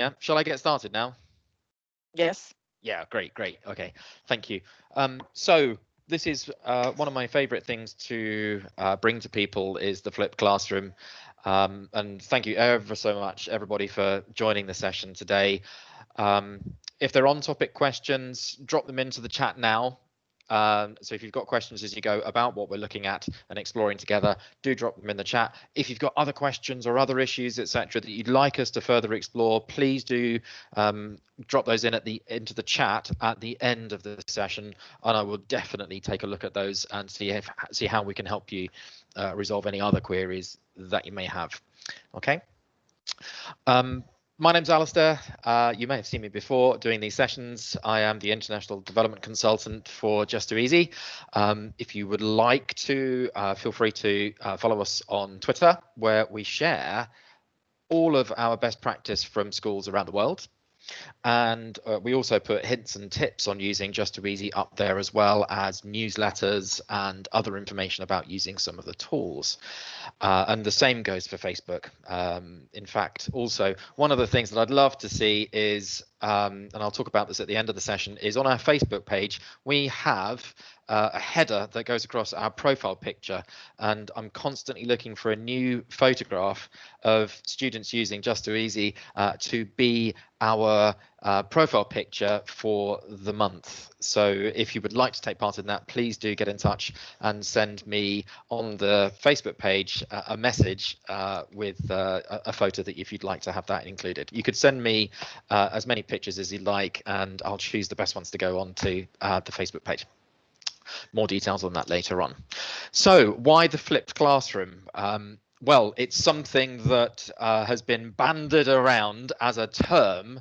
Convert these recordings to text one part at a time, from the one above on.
Yeah, shall I get started now? Yes. Yeah, great. Okay, thank you. So this is one of my favorite things to bring to people is the flipped classroom. And thank you ever so much, everybody, for joining the session today. If they're on topic questions, drop them into the chat now. So if you've got questions as you go about what we're looking at and exploring together, do drop them in the chat. If you've got other questions or other issues, etc., that you'd like us to further explore, please do drop those into the chat at the end of the session, and I will definitely take a look at those and see how we can help you resolve any other queries that you may have. Okay. My name's Alistair. You may have seen me before doing these sessions. I am the International Development Consultant for Just2Easy. If you would like to, feel free to follow us on Twitter, where we share all of our best practice from schools around the world. And we also put hints and tips on using Just2Easy up there, as well as newsletters and other information about using some of the tools. And the same goes for Facebook. In fact, also, one of the things that I'd love to see is, and I'll talk about this at the end of the session, is on our Facebook page, we have a header that goes across our profile picture, and I'm constantly looking for a new photograph of students using Just2Easy to be our profile picture for the month. So if you would like to take part in that, please do get in touch and send me on the Facebook page a message with a photo that if you'd like to have that included. You could send me as many pictures as you'd like, and I'll choose the best ones to go on to the Facebook page. More details on that later on. So why the flipped classroom? Well, it's something that has been bandied around as a term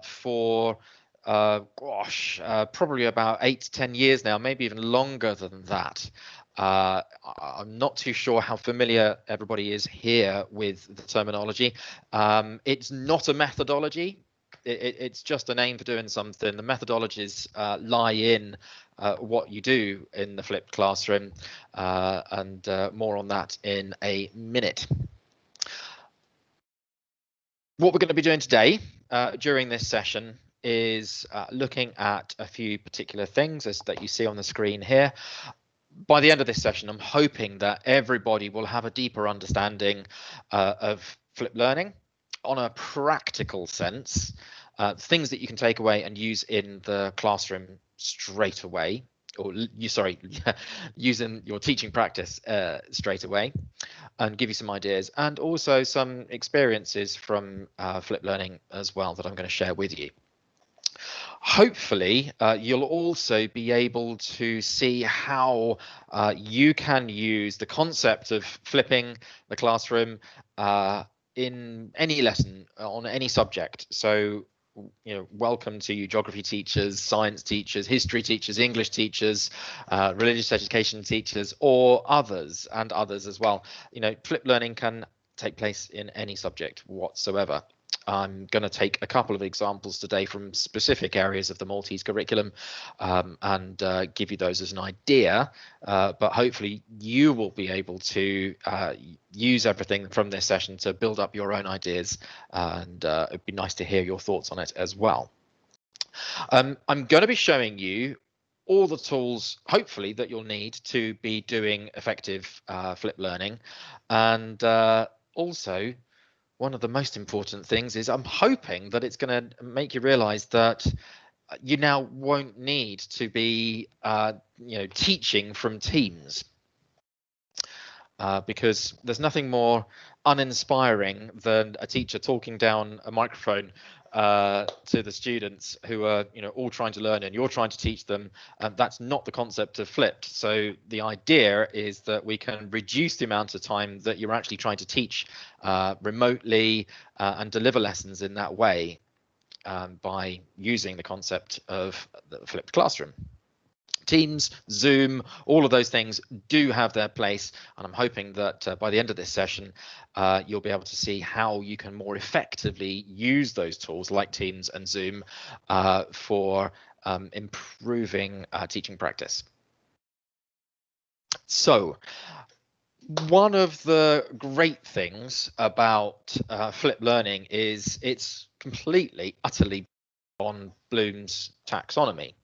for probably about 8 to 10 years now, maybe even longer than that. I'm not too sure how familiar everybody is here with the terminology. It's not a methodology. It's just a name for doing something. The methodologies lie in what you do in the flipped classroom, and more on that in a minute. What we're going to be doing today during this session is looking at a few particular things that you see on the screen here. By the end of this session, I'm hoping that everybody will have a deeper understanding of flipped learning on a practical sense, things that you can take away and use in the classroom straight away, or using your teaching practice straight away, and give you some ideas and also some experiences from flipped learning as well that I'm going to share with you. Hopefully, you'll also be able to see how you can use the concept of flipping the classroom in any lesson on any subject. So, welcome to you geography teachers, science teachers, history teachers, English teachers, religious education teachers, or others as well. Flipped learning can take place in any subject whatsoever. I'm going to take a couple of examples today from specific areas of the Maltese curriculum and give you those as an idea, but hopefully you will be able to use everything from this session to build up your own ideas, and it'd be nice to hear your thoughts on it as well. I'm going to be showing you all the tools, hopefully, that you'll need to be doing effective flipped learning, and also one of the most important things is I'm hoping that it's going to make you realize that you now won't need to be teaching from Teams, because there's nothing more uninspiring than a teacher talking down a microphone to the students who are all trying to learn and you're trying to teach them. That's not the concept of flipped. So the idea is that we can reduce the amount of time that you're actually trying to teach remotely and deliver lessons in that way by using the concept of the flipped classroom. Teams, Zoom, all of those things do have their place, and I'm hoping that by the end of this session you'll be able to see how you can more effectively use those tools like Teams and Zoom for improving teaching practice. So One of the great things about flipped learning is it's completely, utterly on Bloom's taxonomy.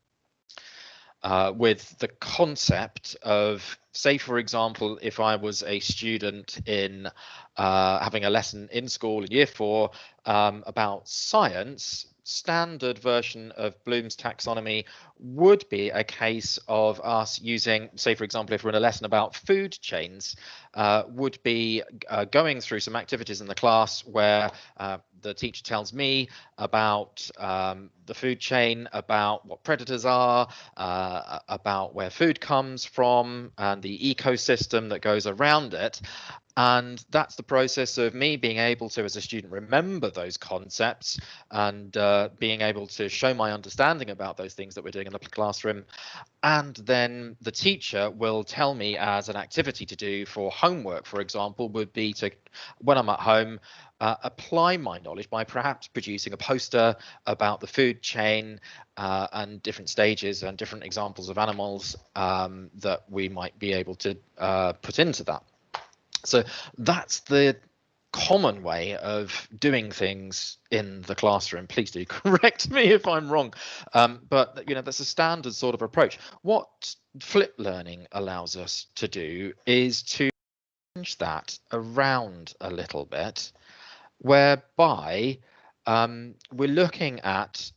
With the concept of, say, for example, if I was a student in having a lesson in school in year 4 about science, standard version of Bloom's taxonomy would be a case of us using, say, for example, if we're in a lesson about food chains, would be going through some activities in the class where the teacher tells me about the food chain, about what predators are, about where food comes from and the ecosystem that goes around it. And that's the process of me being able to, as a student, remember those concepts and being able to show my understanding about those things that we're doing in the classroom. And then the teacher will tell me as an activity to do for homework, for example, would be to, when I'm at home, apply my knowledge by perhaps producing a poster about the food chain and different stages and different examples of animals that we might be able to put into that. So that's the common way of doing things in the classroom. Please do correct me if I'm wrong, but that's a standard sort of approach. What flipped learning allows us to do is to change that around a little bit, whereby we're looking at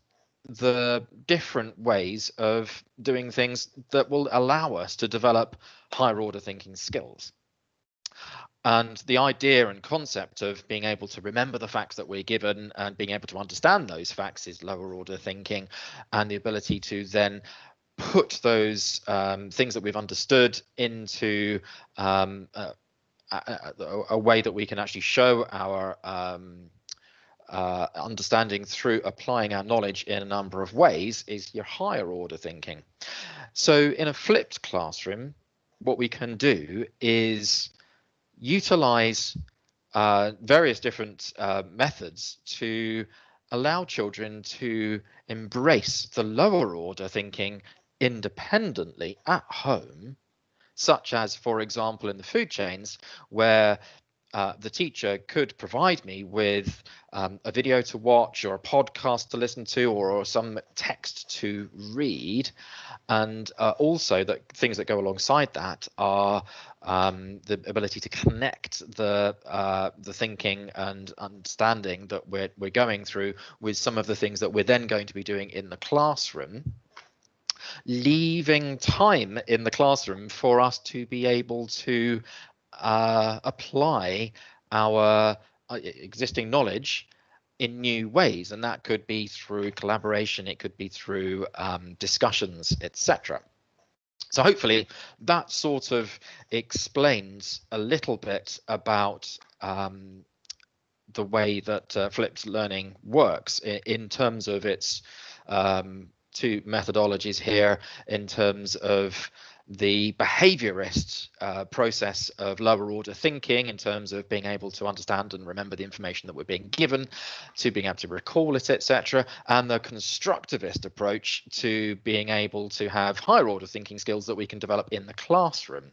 the different ways of doing things that will allow us to develop higher order thinking skills. And the idea and concept of being able to remember the facts that we're given and being able to understand those facts is lower order thinking, and the ability to then put those things that we've understood into a way that we can actually show our understanding through applying our knowledge in a number of ways is your higher order thinking. So in a flipped classroom, what we can do is utilize various different methods to allow children to embrace the lower order thinking independently at home, such as, for example, in the food chains, where the teacher could provide me with a video to watch or a podcast to listen to or some text to read. And also that things that go alongside that are the ability to connect the thinking and understanding that we're going through with some of the things that we're then going to be doing in the classroom, leaving time in the classroom for us to be able to apply our existing knowledge in new ways, and that could be through collaboration, it could be through discussions, etc. So hopefully that sort of explains a little bit about the way that flipped learning works in terms of its two methodologies here, in terms of the behaviorist process of lower order thinking, in terms of being able to understand and remember the information that we're being given, to being able to recall it, etc., and the constructivist approach to being able to have higher order thinking skills that we can develop in the classroom.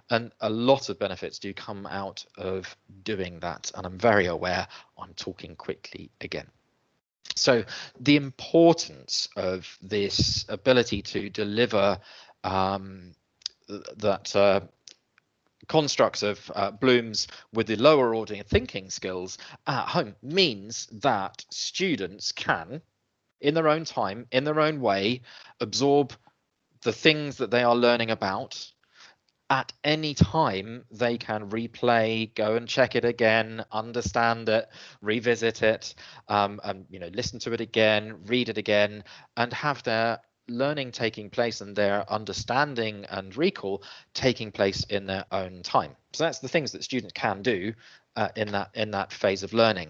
And a lot of benefits do come out of doing that, and I'm very aware I'm talking quickly again. So the importance of this ability to deliver that constructs of Bloom's with the lower order thinking skills at home means that students can, in their own time, in their own way, absorb the things that they are learning about. At any time they can replay, go and check it again, understand it, revisit it, and listen to it again, read it again, and have their learning taking place and their understanding and recall taking place in their own time. So that's the things that students can do in that phase of learning.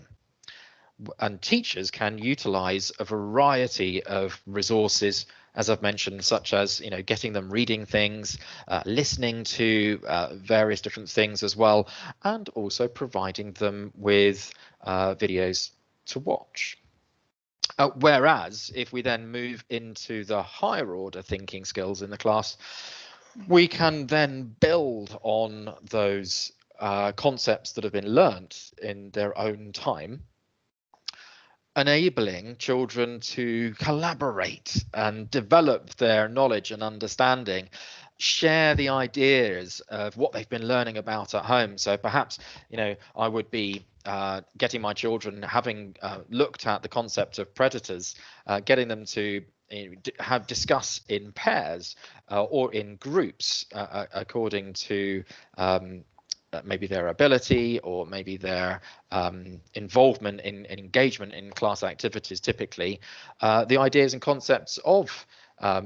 And teachers can utilize a variety of resources, as I've mentioned, such as getting them reading things, listening to various different things as well, and also providing them with videos to watch. Whereas if we then move into the higher order thinking skills in the class, We can then build on those concepts that have been learnt in their own time, enabling children to collaborate and develop their knowledge and understanding, share the ideas of what they've been learning about at home. So perhaps, I would be getting my children, having looked at the concept of predators, getting them to have discuss in pairs or in groups according to maybe their ability or maybe their involvement in engagement in class activities, typically the ideas and concepts of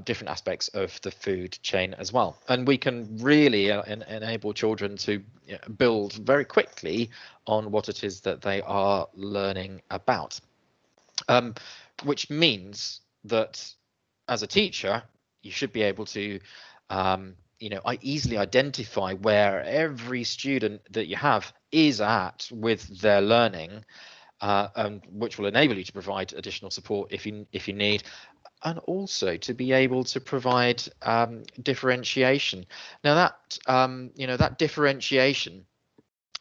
different aspects of the food chain as well. And we can really enable children to build very quickly on what it is that they are learning about, which means that as a teacher, you should be able to I easily identify where every student that you have is at with their learning, and which will enable you to provide additional support if you need, and also to be able to provide differentiation. Now that that differentiation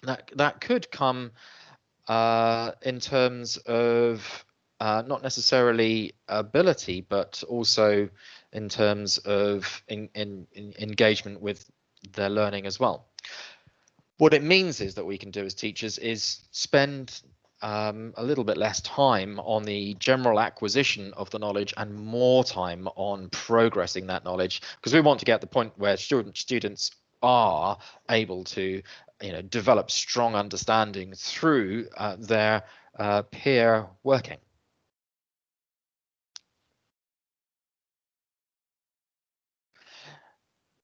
that could come in terms of not necessarily ability, but also in terms of engagement with their learning as well. What it means is that we can do as teachers is spend a little bit less time on the general acquisition of the knowledge and more time on progressing that knowledge, because we want to get the point where students are able to develop strong understanding through their peer working.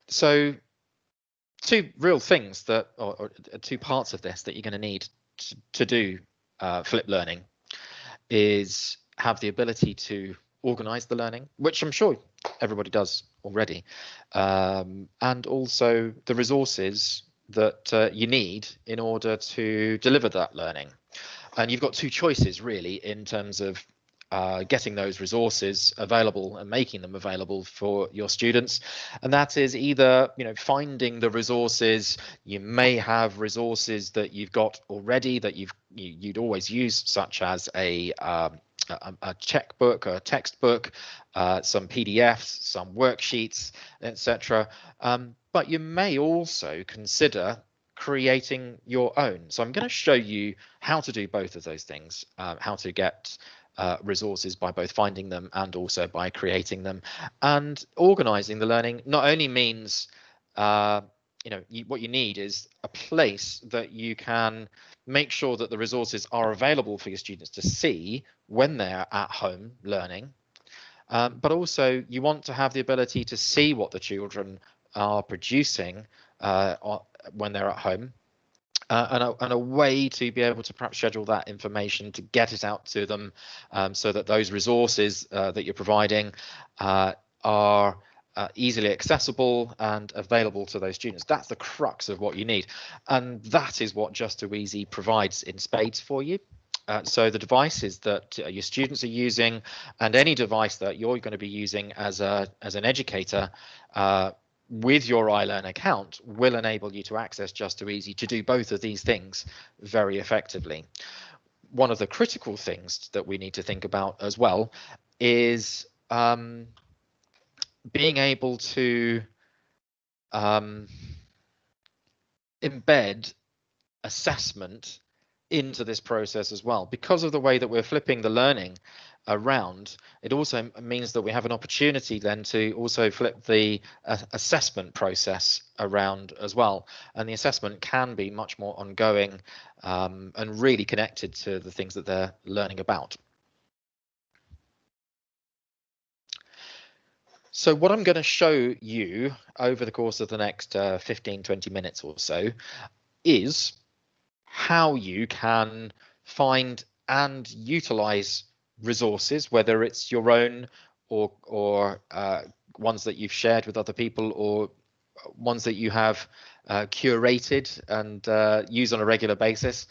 So two real things that, or two parts of this that you're going to need to do flipped learning is have the ability to organize the learning, which I'm sure everybody does already, and also the resources that you need in order to deliver that learning. And you've got two choices really in terms of getting those resources available and making them available for your students, and that is either finding the resources. You may have resources that you've got already that you'd always use, such as a checkbook, a textbook, some PDFs, some worksheets, etc. But you may also consider creating your own. So I'm going to show you how to do both of those things, how to get resources by both finding them and also by creating them. And organizing the learning not only means what you need is a place that you can make sure that the resources are available for your students to see when they're at home learning, but also you want to have the ability to see what the children are producing when they're at home, and a way to be able to perhaps schedule that information to get it out to them, so that those resources that you're providing are easily accessible and available to those students. That's the crux of what you need, and that is what Just2Easy provides in spades for you. So the devices that your students are using, and any device that you're going to be using as an educator with your iLearn account, will enable you to access Just2Easy to do both of these things very effectively. One of the critical things that we need to think about as well is being able to embed assessment into this process as well. Because of the way that we're flipping the learning around, it also means that we have an opportunity then to also flip the assessment process around as well. And the assessment can be much more ongoing and really connected to the things that they're learning about. So what I'm going to show you over the course of the next 15-20 minutes or so is how you can find and utilize resources, whether it's your own or ones that you've shared with other people, or ones that you have curated and use on a regular basis,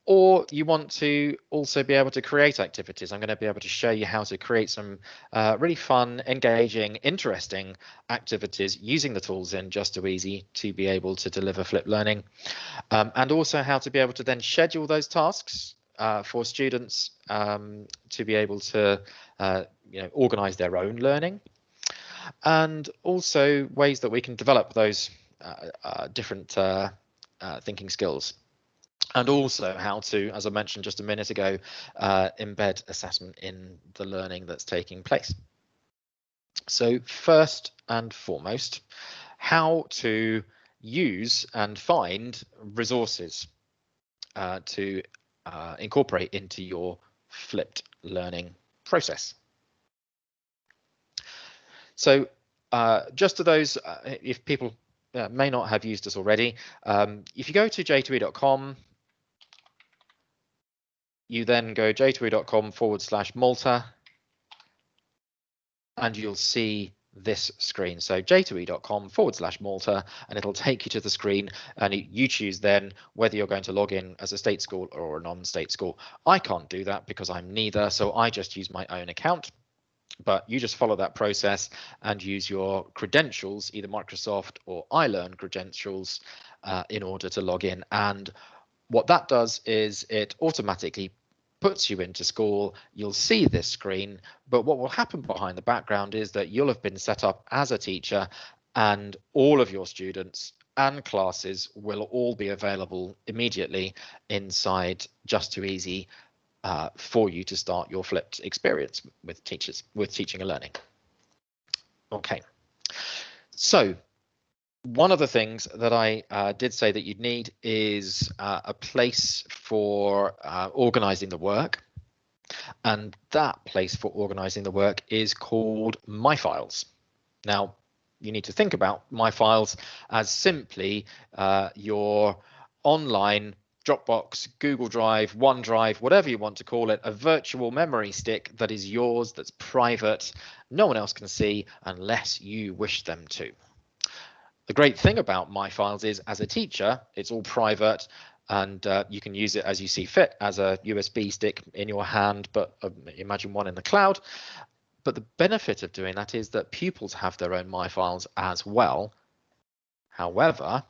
or you want to also be able to create activities. I'm going to be able to show you how to create some really fun, engaging, interesting activities using the tools in Just Too Easy to be able to deliver flipped learning, and also how to be able to then schedule those tasks for students to be able to organize their own learning, and also ways that we can develop those different thinking skills. And also how to, as I mentioned just a minute ago, embed assessment in the learning that's taking place. So first and foremost, how to use and find resources to incorporate into your flipped learning process. So just to those, if people may not have used this already, if you go to j2e.com, you then go j2e.com/Malta, and you'll see this screen. So j2e.com/Malta, and it'll take you to the screen, and you choose then whether you're going to log in as a state school or a non-state school. I can't do that because I'm neither, so I just use my own account. But you just follow that process and use your credentials, either Microsoft or iLearn credentials, in order to log in. And what that does is it automatically puts you into school. You'll see this screen, but what will happen behind the background is that you'll have been set up as a teacher, and all of your students and classes will all be available immediately inside Just Too Easy for you to start your flipped experience with teaching and learning. Okay, so one of the things that I did say that you'd need is a place for organizing the work. And that place for organizing the work is called My Files. Now, you need to think about My Files as simply your online Dropbox, Google Drive, OneDrive, whatever you want to call it, a virtual memory stick that is yours, that's private, no one else can see unless you wish them to. The great thing about My Files is, as a teacher, it's all private, and you can use it as you see fit, as a USB stick in your hand, but imagine one in the cloud. But the benefit of doing that is that pupils have their own My Files as well. However,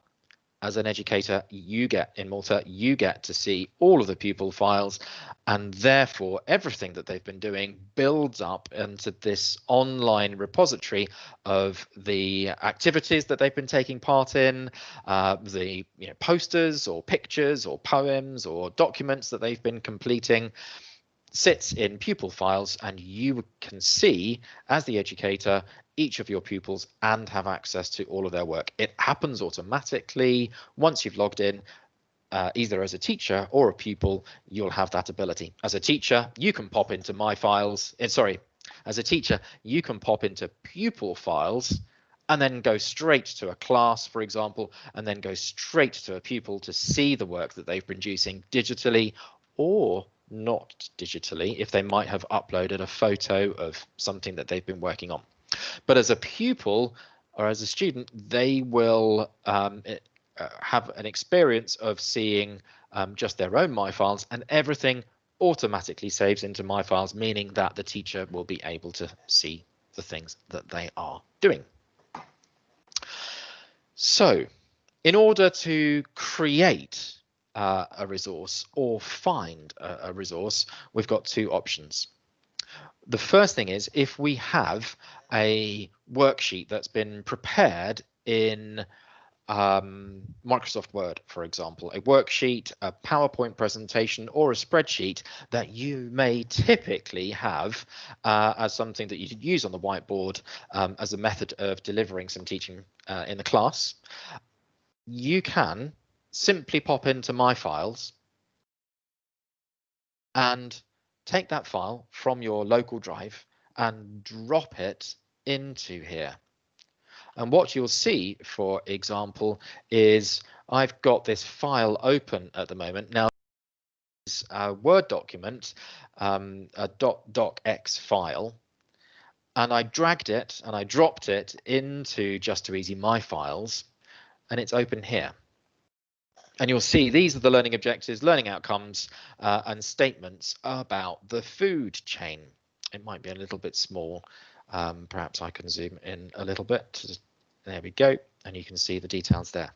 as an educator, you get to see all of the pupil files, and therefore everything that they've been doing builds up into this online repository of the activities that they've been taking part in, the posters or pictures or poems or documents that they've been completing, sits in pupil files, and you can see, as the educator, each of your pupils and have access to all of their work. It happens automatically once you've logged in. Either as a teacher or a pupil, you'll have that ability. As a teacher, you can pop into My Files. As a teacher, you can pop into pupil files and then go straight to a class, for example, and then go straight to a pupil to see the work that they've been producing digitally or not digitally, if they might have uploaded a photo of something that they've been working on. But as a pupil or as a student, they will have an experience of seeing just their own My Files, and everything automatically saves into My Files, meaning that the teacher will be able to see the things that they are doing. So, in order to create a resource or find a resource, we've got two options. The first thing is, if we have a worksheet that's been prepared in Microsoft Word, for example, a worksheet, a PowerPoint presentation, or a spreadsheet that you may typically have as something that you could use on the whiteboard as a method of delivering some teaching in the class, you can simply pop into My Files and take that file from your local drive and drop it into here. And what you'll see, for example, is I've got this file open at the moment. Now, it's a Word document, a .docx file, and I dragged it and I dropped it into Just Too Easy My Files, and it's open here. And you'll see these are the learning objectives, learning outcomes, and statements about the food chain. It might be a little bit small. Perhaps I can zoom in a little bit. There we go. And you can see the details there.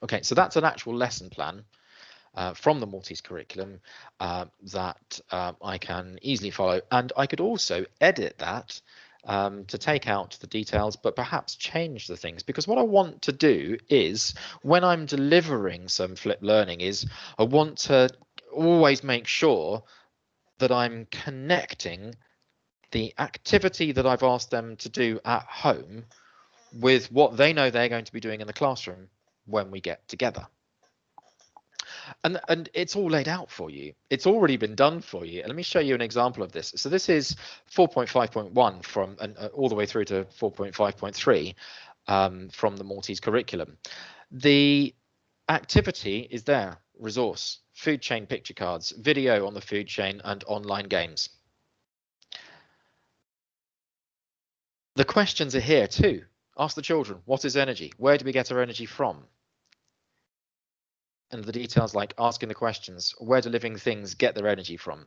Okay, so that's an actual lesson plan from the Maltese curriculum that I can easily follow. And I could also edit that to take out the details, but perhaps change the things, because what I want to do is, when I'm delivering some flipped learning, is I want to always make sure that I'm connecting the activity that I've asked them to do at home with what they know they're going to be doing in the classroom when we get together. And it's all laid out for you. It's already been done for you. And let me show you an example of this. So this is 4.5.1 from all the way through to 4.5.3 from the Maltese curriculum. The activity is there: resource, food chain picture cards, video on the food chain, and online games. The questions are here too. Ask the children, what is energy? Where do we get our energy from? And the details, like asking the questions, where do living things get their energy from?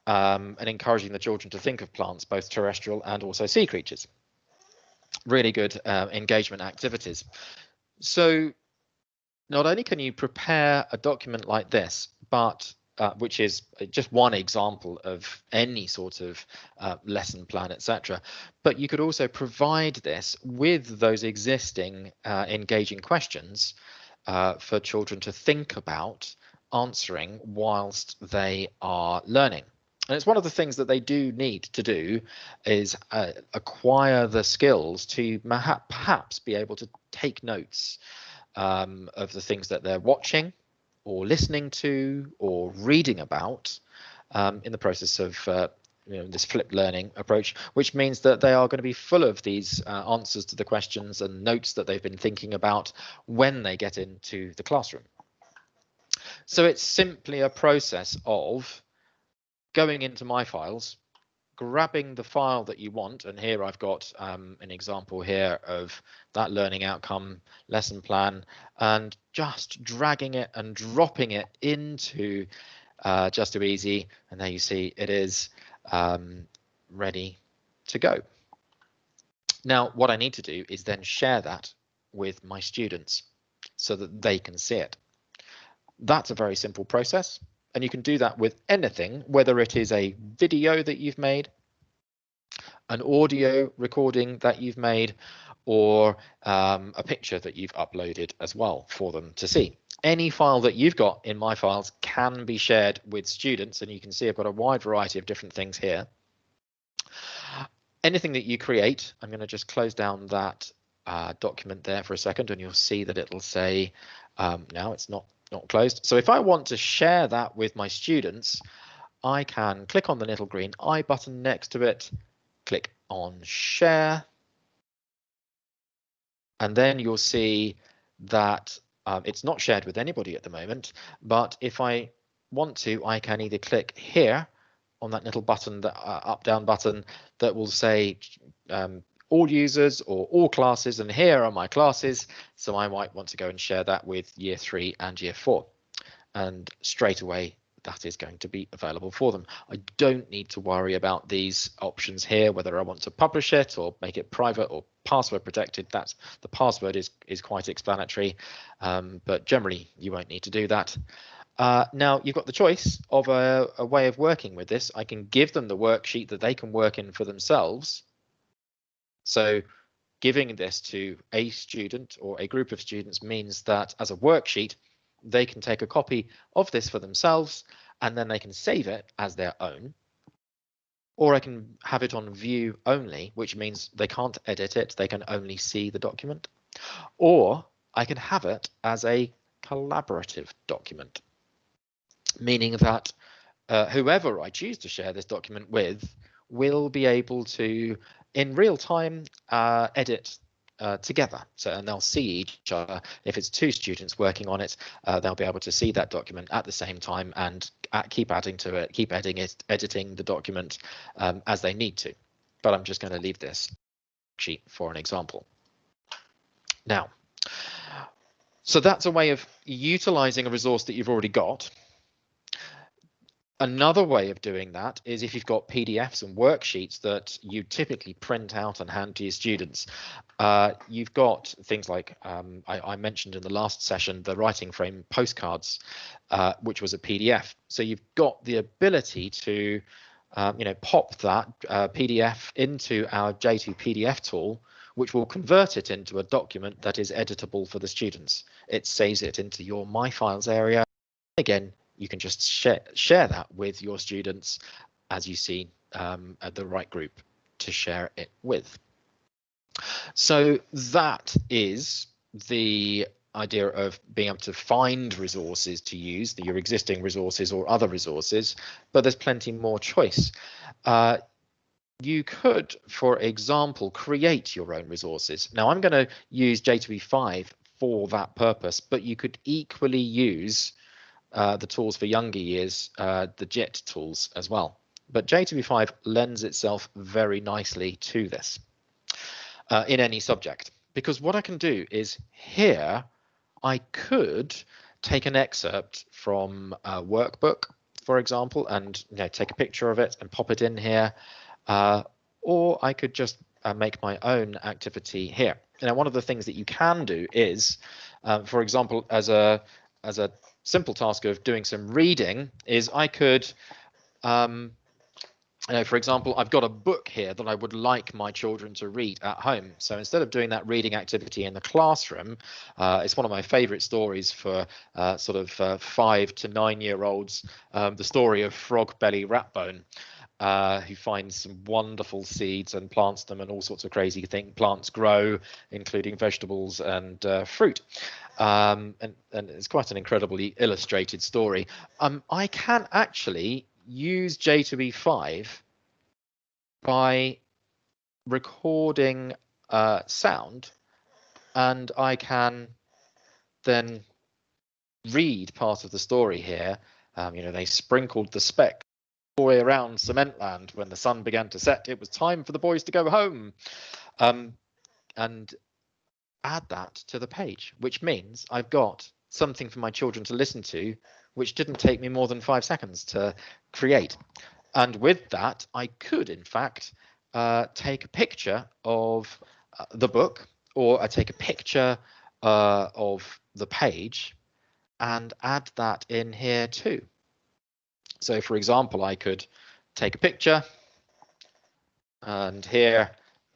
And encouraging the children to think of plants, both terrestrial and also sea creatures. Really good engagement activities. So not only can you prepare a document like this, but which is just one example of any sort of lesson plan, etc. But you could also provide this with those existing engaging questions for children to think about answering whilst they are learning. And it's one of the things that they do need to do, is acquire the skills to perhaps be able to take notes of the things that they're watching or listening to or reading about in the process of this flipped learning approach, which means that they are going to be full of these answers to the questions and notes that they've been thinking about when they get into the classroom. So it's simply a process of going into My Files, grabbing the file that you want, and here I've got an example here of that learning outcome lesson plan, and just dragging it and dropping it into Just2Easy, and there you see it is ready to go. Now what I need to do is then share that with my students so that they can see it. That's a very simple process, and you can do that with anything, whether it is a video that you've made, an audio recording that you've made, or a picture that you've uploaded as well for them to see. Any file that you've got in My Files can be shared with students, and you can see I've got a wide variety of different things here. Anything that you create, I'm going to just close down that document there for a second, and you'll see that it'll say now it's not closed. So if I want to share that with my students, I can click on the little green I button next to it, click on share, and then you'll see that it's not shared with anybody at the moment, but if I want to, I can either click here on that little button, that up down button that will say all users or all classes, and here are my classes. So I might want to go and share that with Year 3 and Year 4, and straight away that is going to be available for them. I don't need to worry about these options here, whether I want to publish it or make it private or password protected. That's the password is quite explanatory, but generally you won't need to do that. Now you've got the choice of a way of working with this. I can give them the worksheet that they can work in for themselves. So giving this to a student or a group of students means that as a worksheet, they can take a copy of this for themselves, and then they can save it as their own. Or I can have it on view only, which means they can't edit it, they can only see the document. Or I can have it as a collaborative document, meaning that whoever I choose to share this document with will be able to, in real time, edit together. So, and they'll see each other. If it's two students working on it, they'll be able to see that document at the same time and keep adding to it, keep editing the document as they need to. But I'm just going to leave this sheet for an example. Now, So that's a way of utilizing a resource that you've already got. Another way of doing that is if you've got PDFs and worksheets that you typically print out and hand to your students. You've got things like I mentioned in the last session, the Writing Frame postcards, which was a PDF. So you've got the ability to pop that PDF into our J2 PDF tool, which will convert it into a document that is editable for the students. It saves it into your My Files area. Again, you can just share that with your students as you see the right group to share it with. So that is the idea of being able to find resources to use, your existing resources or other resources, but there's plenty more choice. You could, for example, create your own resources. Now I'm going to use J2E5 for that purpose, but you could equally use the tools for younger years, the JIT tools as well. But J2E5 lends itself very nicely to this in any subject, because what I can do is here I could take an excerpt from a workbook, for example, and take a picture of it and pop it in here, or I could just make my own activity here. Now, one of the things that you can do is, for example, as a simple task of doing some reading, is I could for example, I've got a book here that I would like my children to read at home. So instead of doing that reading activity in the classroom, it's one of my favorite stories for sort of 5 to 9-year-olds, the story of Frog Belly Ratbone, who finds some wonderful seeds and plants them, and all sorts of crazy things plants grow, including vegetables and fruit. And it's quite an incredibly illustrated story. I can actually use J2E5 by recording sound, and I can then read part of the story here. They sprinkled the speck all the way around Cementland. When the sun began to set, it was time for the boys to go home. And add that to the page, which means I've got something for my children to listen to, which didn't take me more than 5 seconds to create. And with that, I could, in fact, take a picture of the book, or I take a picture of the page and add that in here too. So, for example, I could take a picture, and here,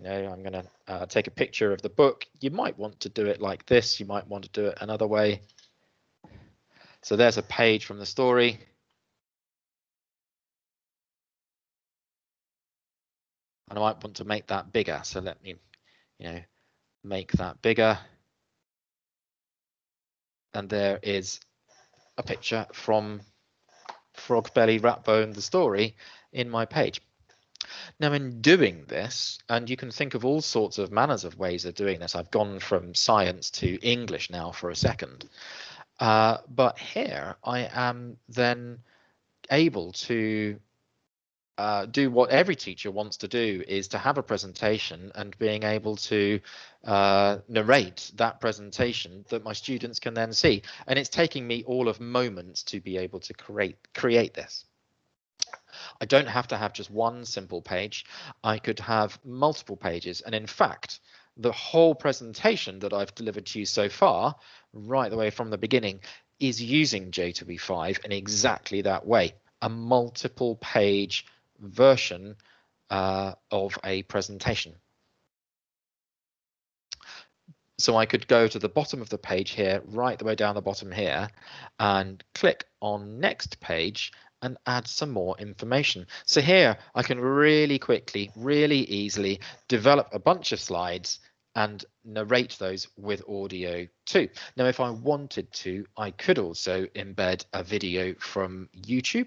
I'm going to take a picture of the book. You might want to do it like this. You might want to do it another way. So there's a page from the story. And I might want to make that bigger. So let me, make that bigger. And there is a picture from Frog Belly Ratbone, the story, in my page. Now, in doing this, and you can think of all sorts of manners of ways of doing this. I've gone from science to English now for a second. But here I am then able to do what every teacher wants to do, is to have a presentation and being able to narrate that presentation that my students can then see. And it's taking me all of moments to be able to create this. I don't have to have just one simple page. I could have multiple pages. And in fact, the whole presentation that I've delivered to you so far, right the way from the beginning, is using J2E5 in exactly that way, a multiple page version of a presentation. So I could go to the bottom of the page here, right the way down the bottom here, and click on next page and add some more information. So here I can really quickly, really easily develop a bunch of slides and narrate those with audio too. Now, if I wanted to, I could also embed a video from YouTube.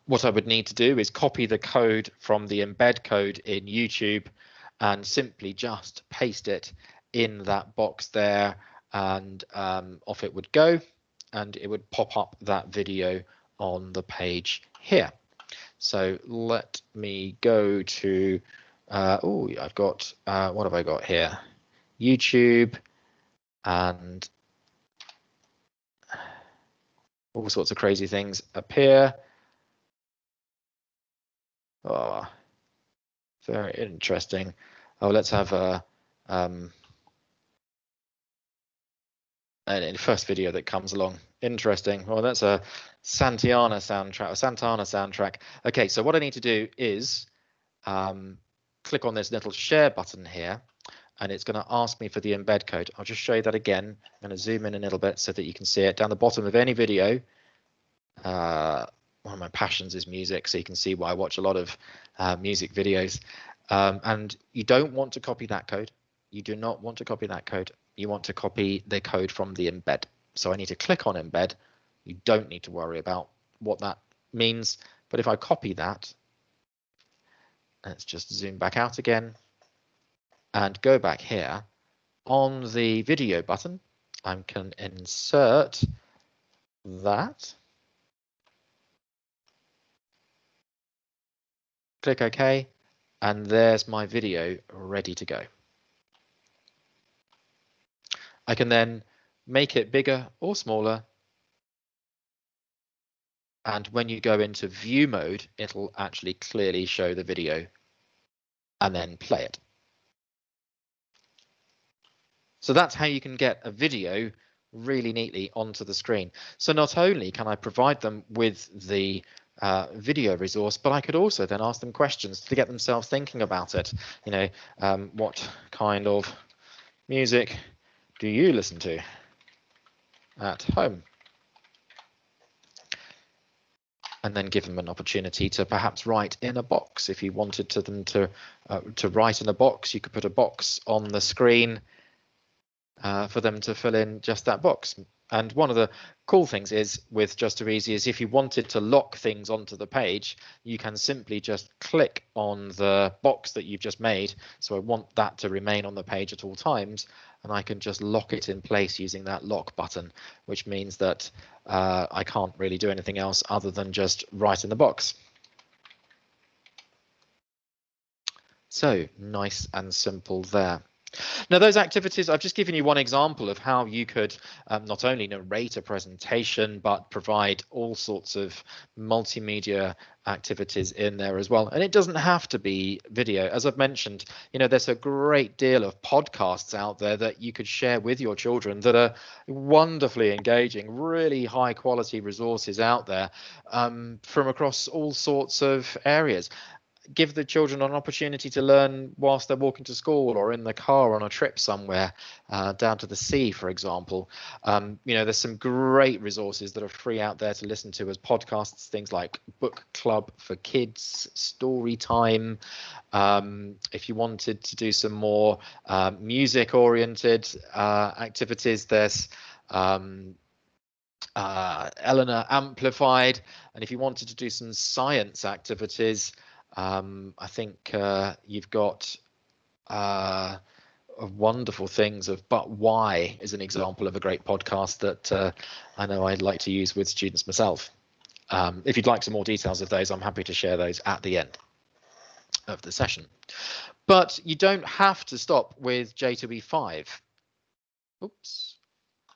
What I would need to do is copy the code from the embed code in YouTube and simply just paste it in that box there, and off it would go, and it would pop up that video on the page here. So let me go to I've got what have I got here? YouTube, and all sorts of crazy things appear. Oh, very interesting. Oh, let's have a first video that comes along. Interesting. Well, that's a Santana soundtrack. Okay, so what I need to do is click on this little share button here, and it's going to ask me for the embed code. I'll just show you that again. I'm going to zoom in a little bit so that you can see it down the bottom of any video. One of my passions is music, so you can see why I watch a lot of music videos. And you don't want to copy that code. You do not want to copy that code. You want to copy the code from the embed. So I need to click on embed. You don't need to worry about what that means. But if I copy that, let's just zoom back out again and go back here on the video button. I can insert that. Click OK, and there's my video ready to go. I can then make it bigger or smaller. And when you go into view mode, it'll actually clearly show the video and then play it. So that's how you can get a video really neatly onto the screen. So not only can I provide them with the video resource, but I could also then ask them questions to get themselves thinking about it. You know, what kind of music do you listen to at home? And then give them an opportunity to perhaps write in a box. If you wanted them to write in a box, you could put a box on the screen for them to fill in just that box. And one of the cool things is with Just Too Easy is if you wanted to lock things onto the page, you can simply just click on the box that you've just made. So I want that to remain on the page at all times, and I can just lock it in place using that lock button, which means that I can't really do anything else other than just write in the box. So nice and simple there. Now, those activities, I've just given you one example of how you could not only narrate a presentation, but provide all sorts of multimedia activities in there as well. And it doesn't have to be video. As I've mentioned, you know, there's a great deal of podcasts out there that you could share with your children that are wonderfully engaging, really high quality resources out there from across all sorts of areas. Give the children an opportunity to learn whilst they're walking to school or in the car on a trip somewhere down to the sea, for example. You know, there's some great resources that are free out there to listen to as podcasts, things like Book Club for Kids, Story Time. If you wanted to do some more music oriented activities, there's Eleanor Amplified. And if you wanted to do some science activities, I think you've got wonderful things of But Why is an example of a great podcast that I know I'd like to use with students myself. If you'd like some more details of those, I'm happy to share those at the end of the session. But you don't have to stop with J2E5. Oops,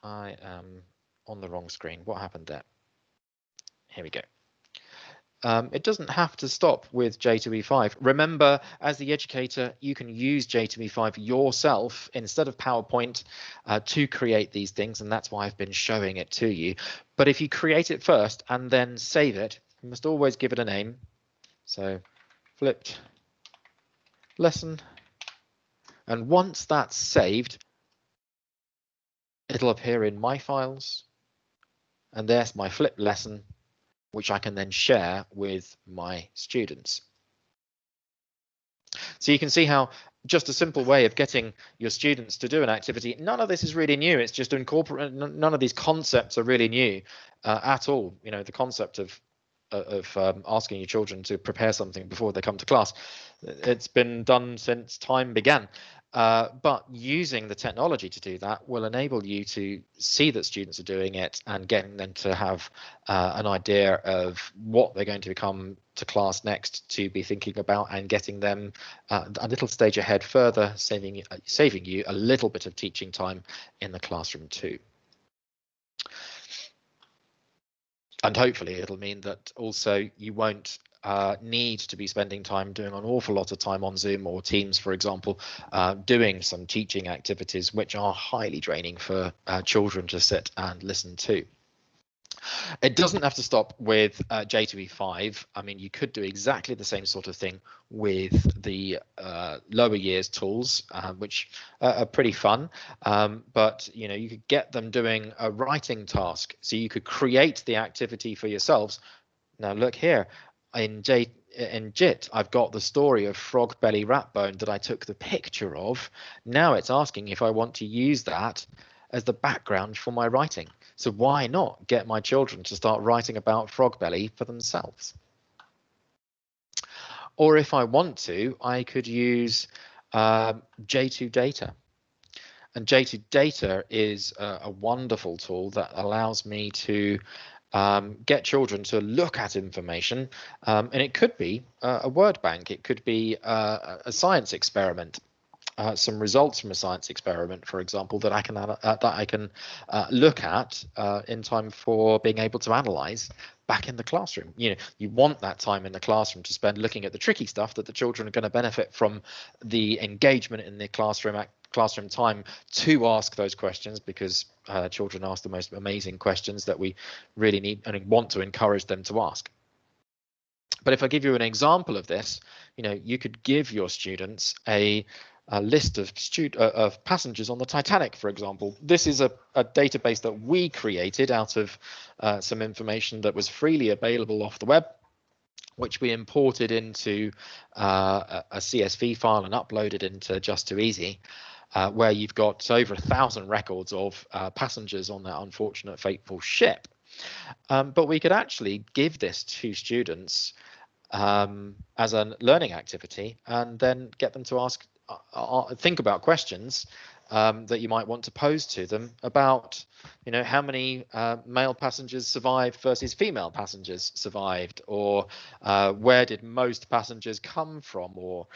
I am on the wrong screen. What happened there? Here we go. It doesn't have to stop with J2E5. Remember, as the educator, you can use J2E5 yourself instead of PowerPoint to create these things, and that's why I've been showing it to you. But if you create it first and then save it, you must always give it a name. So flipped lesson. And once that's saved, it'll appear in my files. And there's my flipped lesson, which I can then share with my students. So you can see how just a simple way of getting your students to do an activity, none of this is really new. It's just incorporate. None of these concepts are really new at all. You know, the concept of asking your children to prepare something before they come to class. It's been done since time began. But using the technology to do that will enable you to see that students are doing it and getting them to have an idea of what they're going to come to class next to be thinking about, and getting them a little stage ahead further, saving you a little bit of teaching time in the classroom too. And hopefully it'll mean that also you won't need to be spending time doing an awful lot of time on Zoom or Teams, for example, doing some teaching activities which are highly draining for children to sit and listen to. It doesn't have to stop with J2E5. I mean, you could do exactly the same sort of thing with the lower years tools, which are pretty fun. But you could get them doing a writing task, so you could create the activity for yourselves. Now look here, in JIT, I've got the story of Frog Belly Ratbone that I took the picture of. Now it's asking if I want to use that as the background for my writing. So why not get my children to start writing about Frog Belly for themselves? Or if I want to, I could use J2 Data. And J2 Data is a wonderful tool that allows me to get children to look at information, and it could be a word bank, it could be a science experiment. Some results from a science experiment, for example, that I can look at in time for being able to analyze back in the classroom. You want that time in the classroom to spend looking at the tricky stuff that the children are going to benefit from the engagement in the classroom time to ask those questions, because children ask the most amazing questions that we really need and want to encourage them to ask. But if I give you an example of this, you could give your students a list of passengers on the Titanic, for example. This is a database that we created out of some information that was freely available off the web, which we imported into a CSV file and uploaded into Just2Easy, where you've got over 1,000 records of passengers on that unfortunate, fateful ship. But we could actually give this to students as a learning activity, and then get them to think about questions that you might want to pose to them about, how many male passengers survived versus female passengers survived, or where did most passengers come from, or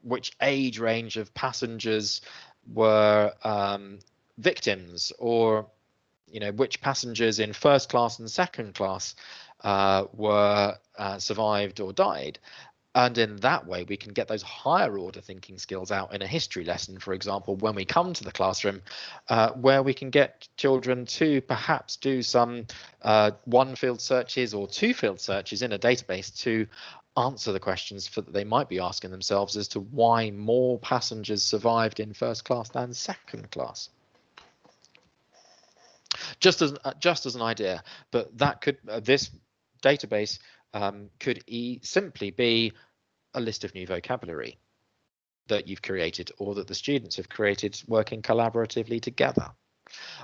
which age range of passengers were victims, or which passengers in first class and second class were survived or died. And in that way, we can get those higher order thinking skills out in a history lesson, for example, when we come to the classroom, where we can get children to perhaps do some one field searches or two field searches in a database to answer the questions that they might be asking themselves as to why more passengers survived in first class than second class. Just as an idea, but that could this database could simply be a list of new vocabulary that you've created, or that the students have created working collaboratively together.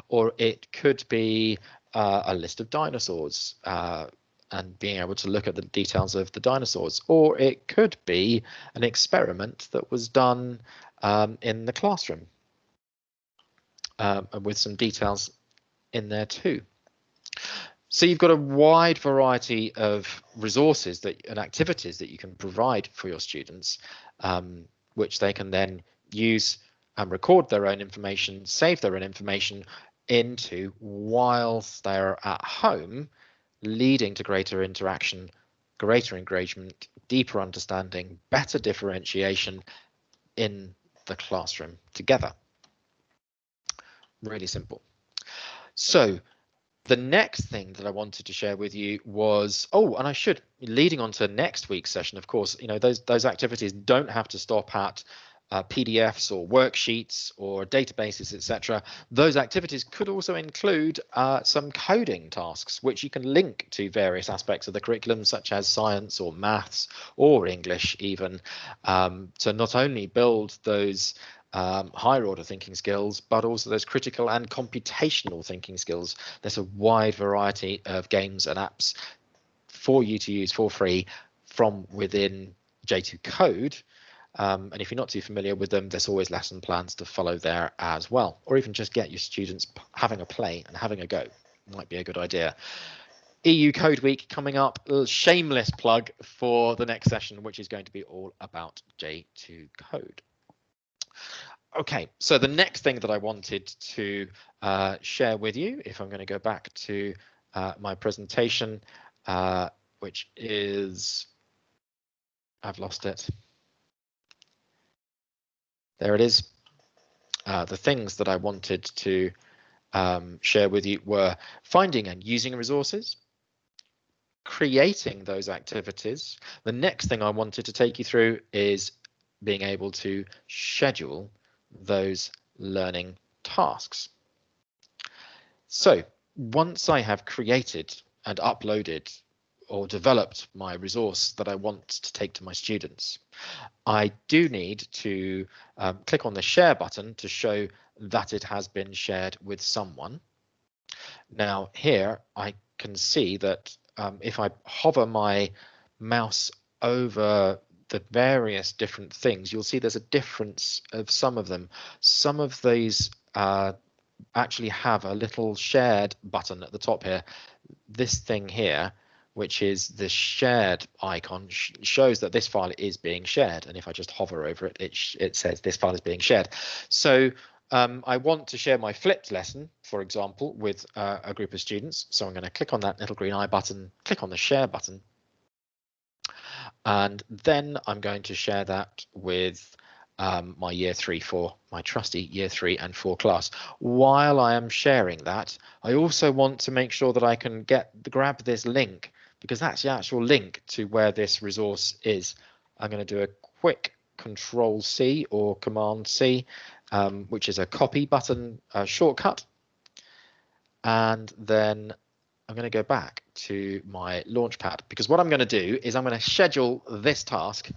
Or it could be a list of dinosaurs and being able to look at the details of the dinosaurs. Or it could be an experiment that was done in the classroom with some details in there too. So you've got a wide variety of resources and activities that you can provide for your students, which they can then use and record their own information, save their own information into whilst they're at home, leading to greater interaction, greater engagement, deeper understanding, better differentiation in the classroom together. Really simple. So the next thing that I wanted to share with you was, leading on to next week's session, of course, those activities don't have to stop at PDFs or worksheets or databases, etc. Those activities could also include some coding tasks, which you can link to various aspects of the curriculum, such as science or maths or English even, to not only build those higher order thinking skills, but also those critical and computational thinking skills. There's a wide variety of games and apps for you to use for free from within J2 Code. And if you're not too familiar with them, there's always lesson plans to follow there as well, or even just get your students having a play and having a go. Might be a good idea. EU Code Week coming up, a shameless plug for the next session, which is going to be all about J2 Code. Okay, so the next thing that I wanted to share with you, if I'm going to go back to my presentation, which is, I've lost it. There it is. The things that I wanted to share with you were finding and using resources, creating those activities. The next thing I wanted to take you through is being able to schedule those learning tasks. So once I have created and uploaded or developed my resource that I want to take to my students, I do need to click on the share button to show that it has been shared with someone. Now here I can see that if I hover my mouse over the various different things, you'll see there's a difference of some of them. Some of these actually have a little shared button at the top here. This thing here, which is the shared icon, shows that this file is being shared. And if I just hover over it, it says this file is being shared. So I want to share my flipped lesson, for example, with a group of students. So I'm going to click on that little green eye button, click on the share button. And then I'm going to share that with my year 3-4, my trusty year 3 and 4 class. While I am sharing that, I also want to make sure that I can grab this link, because that's the actual link to where this resource is. I'm going to do a quick Control C or Command C, which is a copy button shortcut. And then I'm going to go back to my Launchpad, because what I'm going to do is I'm going to schedule this task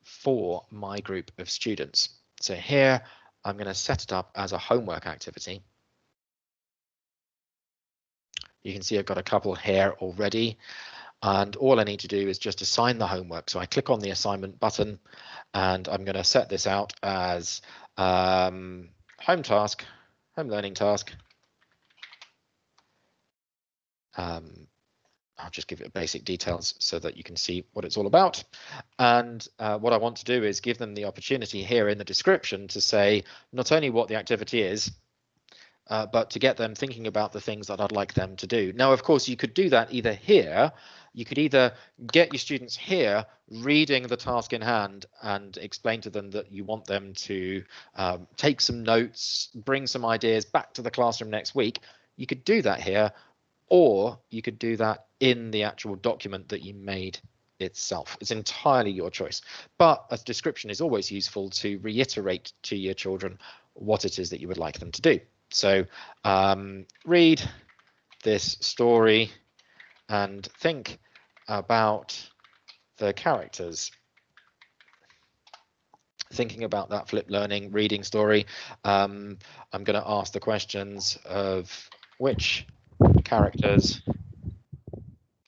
for my group of students. So here I'm going to set it up as a homework activity. You can see I've got a couple here already, and all I need to do is just assign the homework. So I click on the assignment button, and I'm going to set this out as home learning task. I'll just give it basic details so that you can see what it's all about. And what I want to do is give them the opportunity here in the description to say not only what the activity is, but to get them thinking about the things that I'd like them to do. Now, of course, you could do that either here. You could either get your students here reading the task in hand and explain to them that you want them to take some notes, bring some ideas back to the classroom next week. You could do that here, or you could do that in the actual document that you made itself. It's entirely your choice, but a description is always useful to reiterate to your children what it is that you would like them to do. So read this story and think about the characters. Thinking about that flipped learning reading story, I'm going to ask the questions of which characters.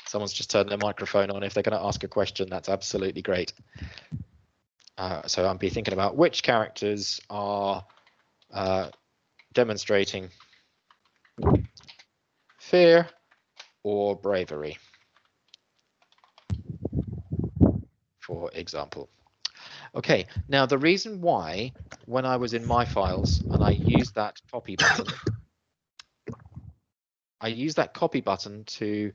Someone's just turned their microphone on. If they're going to ask a question, that's absolutely great. So I'll be thinking about which characters are demonstrating fear or bravery, for example. Okay, now the reason why when I was in my files and I used that copy button, to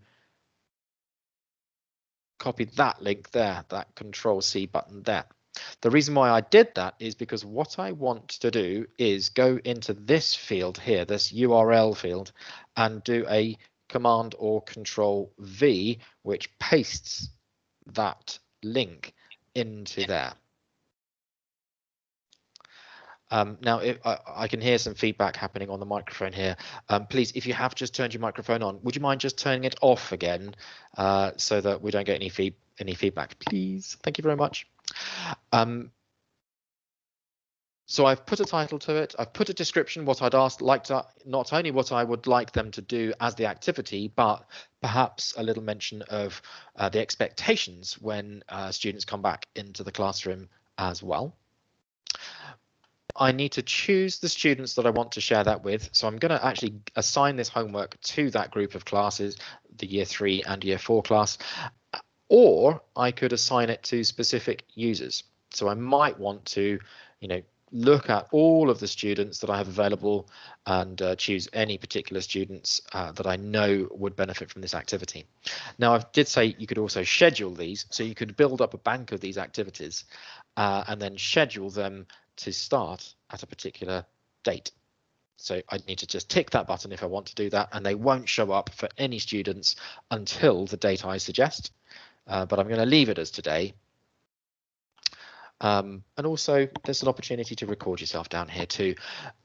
copy that link there, that Control C button there. The reason why I did that is because what I want to do is go into this field here, this URL field, and do a Command or Control V, which pastes that link into there. Now, if I can hear some feedback happening on the microphone here. Please, if you have just turned your microphone on, would you mind just turning it off again so that we don't get any feedback, please? Thank you very much. So I've put a title to it, I've put a description, what I'd not only what I would like them to do as the activity, but perhaps a little mention of the expectations when students come back into the classroom as well. I need to choose the students that I want to share that with. So I'm going to actually assign this homework to that group of classes, the Year 3 and Year 4 class, or I could assign it to specific users. So I might want to, look at all of the students that I have available and choose any particular students that I know would benefit from this activity. Now, I did say you could also schedule these, so you could build up a bank of these activities and then schedule them to start at a particular date. So I'd need to just tick that button if I want to do that, and they won't show up for any students until the date I suggest. But I'm going to leave it as today. And also there's an opportunity to record yourself down here too.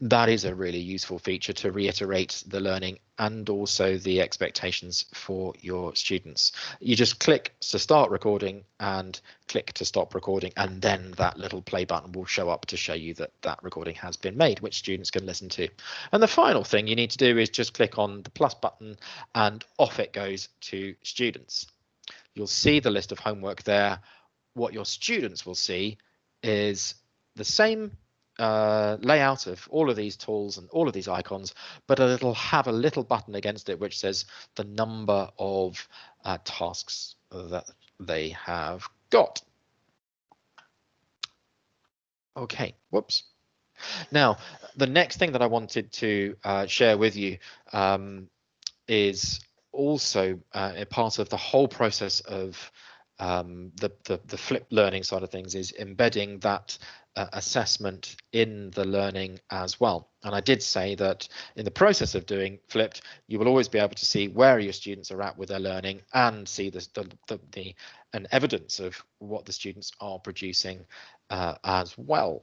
That is a really useful feature to reiterate the learning and also the expectations for your students. You just click to start recording and click to stop recording, and then that little play button will show up to show you that that recording has been made, which students can listen to. And the final thing you need to do is just click on the plus button and off it goes to students. You'll see the list of homework there. What your students will see is the same layout of all of these tools and all of these icons, but it'll have a little button against it which says the number of tasks that they have got. Okay, whoops. Now, the next thing that I wanted to share with you is also a part of the whole process of the flipped learning side of things, is embedding that assessment in the learning as well. And I did say that in the process of doing flipped, you will always be able to see where your students are at with their learning and see an evidence of what the students are producing as well.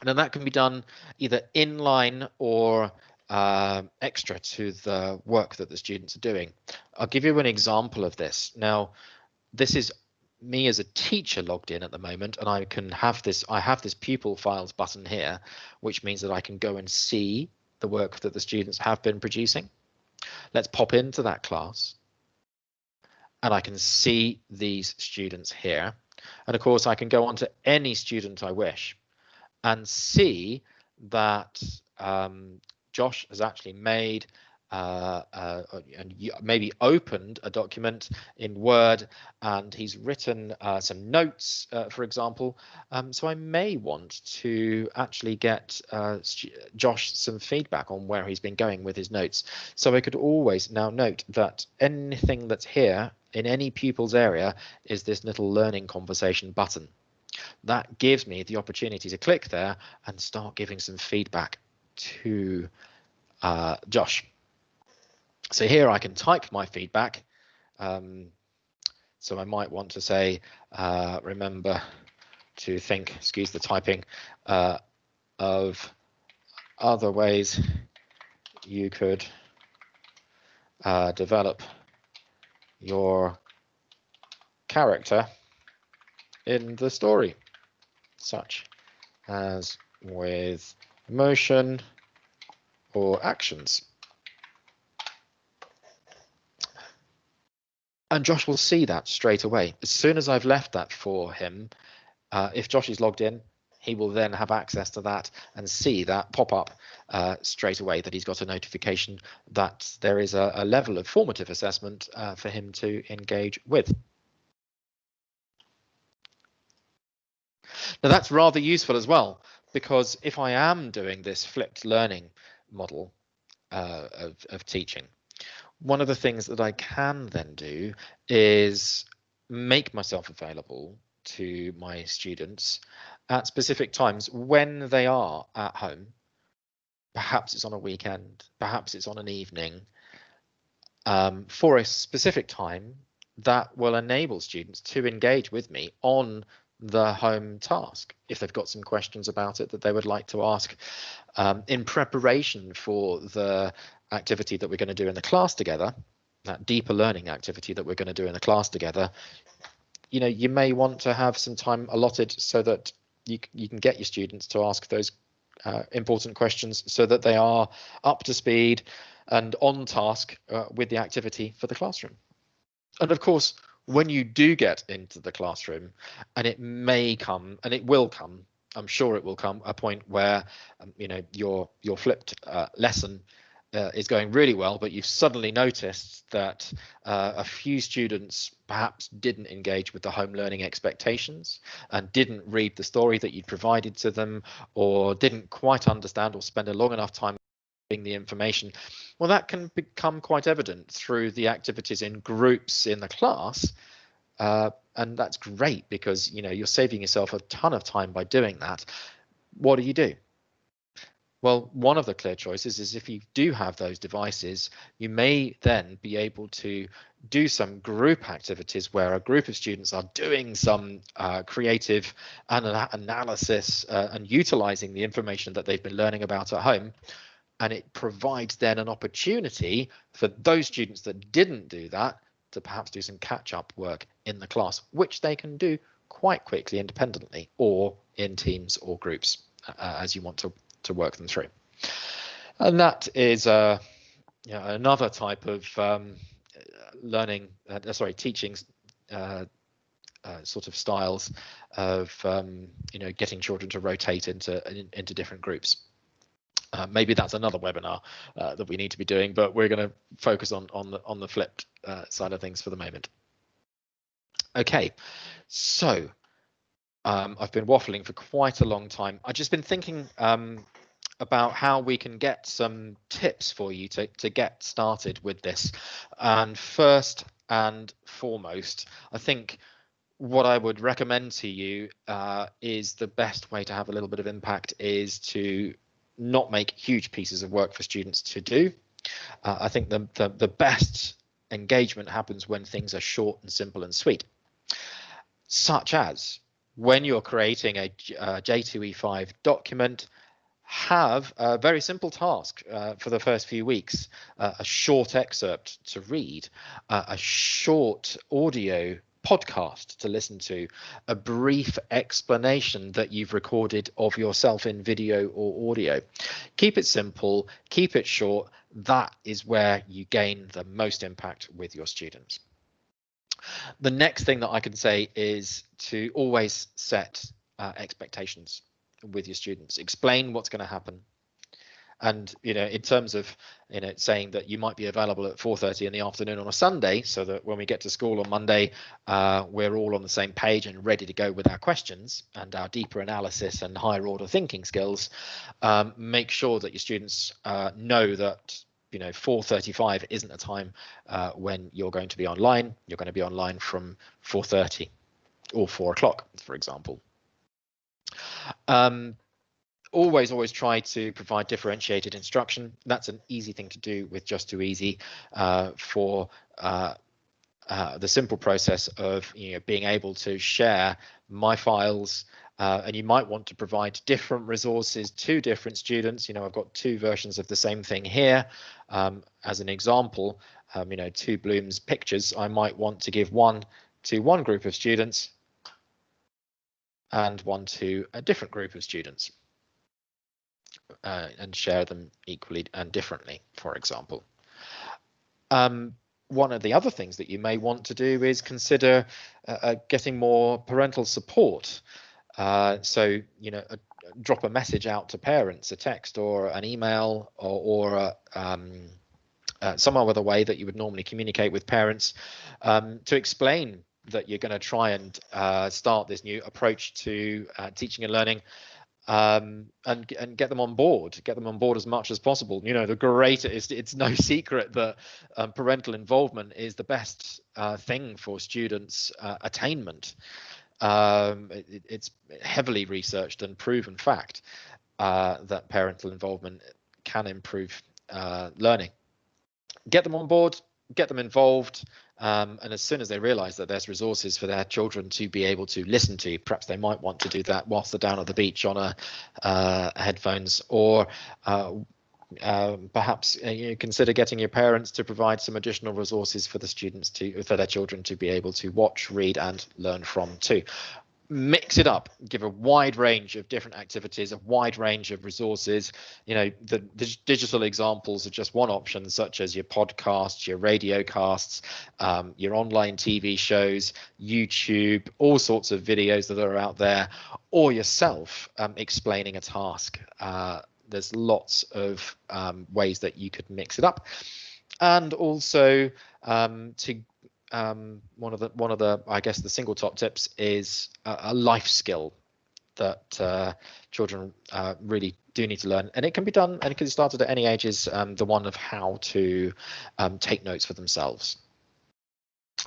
And then that can be done either inline or extra to the work that the students are doing. I'll give you an example of this. Now, this is me as a teacher logged in at the moment, and I have this pupil files button here, which means that I can go and see the work that the students have been producing. Let's pop into that class and I can see these students here. And of course I can go on to any student I wish and see that Josh has actually made and maybe opened a document in Word, and he's written some notes, for example. So I may want to actually get Josh some feedback on where he's been going with his notes. So I could always now note that anything that's here in any pupil's area is this little learning conversation button. That gives me the opportunity to click there and start giving some feedback to Josh. So here I can type my feedback. So I might want to say, remember to think, excuse the typing, of other ways you could develop your character in the story, such as with motion or actions. And Josh will see that straight away. As soon as I've left that for him, if Josh is logged in, he will then have access to that and see that pop up straight away, that he's got a notification that there is a level of formative assessment for him to engage with. Now that's rather useful as well, because if I am doing this flipped learning model of teaching, one of the things that I can then do is make myself available to my students at specific times when they are at home. Perhaps it's on a weekend, perhaps it's on an evening, for a specific time that will enable students to engage with me on the home task if they've got some questions about it that they would like to ask in preparation for the activity that we're going to do in the class together, that deeper learning activity that we're going to do in the class together. You know, you may want to have some time allotted so that you can get your students to ask those important questions so that they are up to speed and on task with the activity for the classroom. And of course, when you do get into the classroom, and it may come, and it will come, I'm sure it will come, a point where your flipped lesson is going really well, but you've suddenly noticed that a few students perhaps didn't engage with the home learning expectations and didn't read the story that you'd provided to them, or didn't quite understand or spend a long enough time the information. Well, that can become quite evident through the activities in groups in the class, and that's great because you're saving yourself a ton of time by doing that. What do? Well, one of the clear choices is if you do have those devices, you may then be able to do some group activities where a group of students are doing some creative analysis and utilizing the information that they've been learning about at home. And it provides then an opportunity for those students that didn't do that to perhaps do some catch-up work in the class, which they can do quite quickly independently or in teams or groups as you want to work them through. And that is another type of teaching sort of styles of getting children to rotate into different groups. Maybe that's another webinar that we need to be doing, but we're going to focus on the flipped side of things for the moment. Okay, so I've been waffling for quite a long time. I've just been thinking about how we can get some tips for you to get started with this. And first and foremost, I think what I would recommend to you is the best way to have a little bit of impact is to not make huge pieces of work for students to do. I think the best engagement happens when things are short and simple and sweet, such as when you're creating a J2E5 document, have a very simple task for the first few weeks, a short excerpt to read, a short audio podcast to listen to, a brief explanation that you've recorded of yourself in video or audio. Keep it simple, keep it short. That is where you gain the most impact with your students. The next thing that I can say is to always set expectations with your students. Explain what's going to happen. And in terms of saying that you might be available at 4:30 in the afternoon on a Sunday, so that when we get to school on Monday, we're all on the same page and ready to go with our questions and our deeper analysis and higher order thinking skills. Make sure that your students know that 4:35 isn't a time when you're going to be online. You're going to be online from 4:30 or 4 o'clock, for example. Always try to provide differentiated instruction. That's an easy thing to do with Just2Easy for the simple process of being able to share my files, and you might want to provide different resources to different students. I've got two versions of the same thing here. As an example, two Bloom's pictures. I might want to give one to one group of students and one to a different group of students. And share them equally and differently, for example. One of the other things that you may want to do is consider getting more parental support. So, drop a message out to parents, a text or an email or some other way that you would normally communicate with parents to explain that you're going to try and start this new approach to teaching and learning. And get them on board as much as possible. It's no secret that parental involvement is the best thing for students' attainment. It's heavily researched and proven fact that parental involvement can improve learning. Get them on board, get them involved. And as soon as they realize that there's resources for their children to be able to listen to, perhaps they might want to do that whilst they're down at the beach on headphones, or perhaps consider getting your parents to provide some additional resources for the students for their children to be able to watch, read and learn from too. mix it up, give a wide range of different activities, a wide range of resources. You know, the digital examples are just one option, such as your podcasts, your radio casts, your online TV shows, YouTube, all sorts of videos that are out there, or yourself explaining a task. There's lots of ways that you could mix it up. And also one of the I guess the single top tips is a life skill that children really do need to learn, and it can be done and it can be started at any ages. The one of how to take notes for themselves,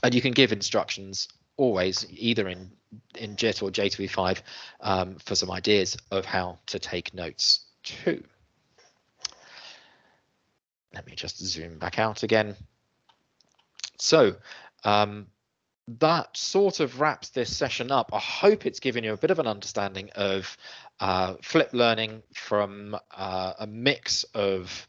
and you can give instructions always either in JIT or J2E5 for some ideas of how to take notes too. Let me just zoom back out again. So that sort of wraps this session up. I hope it's given you a bit of an understanding of flipped learning from a mix of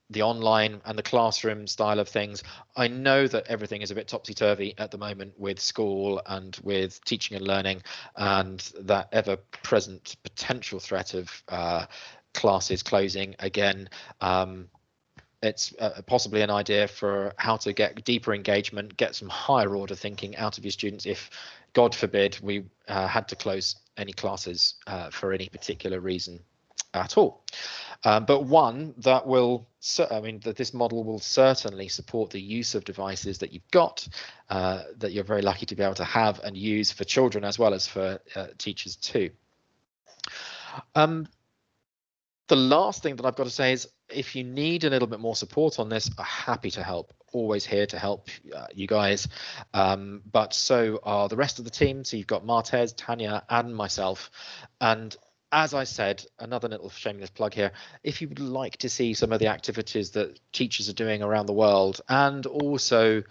the online and the classroom style of things. I know that everything is a bit topsy-turvy at the moment with school and with teaching and learning, and that ever-present potential threat of classes closing again. It's possibly an idea for how to get deeper engagement, get some higher order thinking out of your students if, God forbid, we had to close any classes for any particular reason at all. But one that will, that this model will certainly support the use of devices that you've got, that you're very lucky to be able to have and use for children as well as for teachers too. The last thing that I've got to say is, if you need a little bit more support on this, I'm happy to help. Always here to help you guys. But so are the rest of the team. So you've got Martez, Tanya, and myself. And as I said, another little shameless plug here, if you would like to see some of the activities that teachers are doing around the world, and also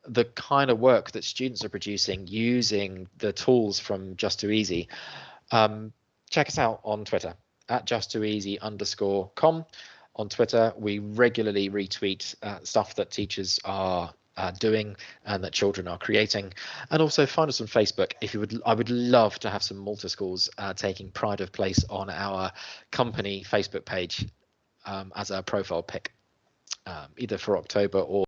the kind of work that students are producing using the tools from Just2Easy, check us out on Twitter at just2easy_com. On Twitter, we regularly retweet stuff that teachers are doing and that children are creating, and also find us on Facebook. If you would, I would love to have some Malta schools taking pride of place on our company Facebook page as a profile pic, either for October or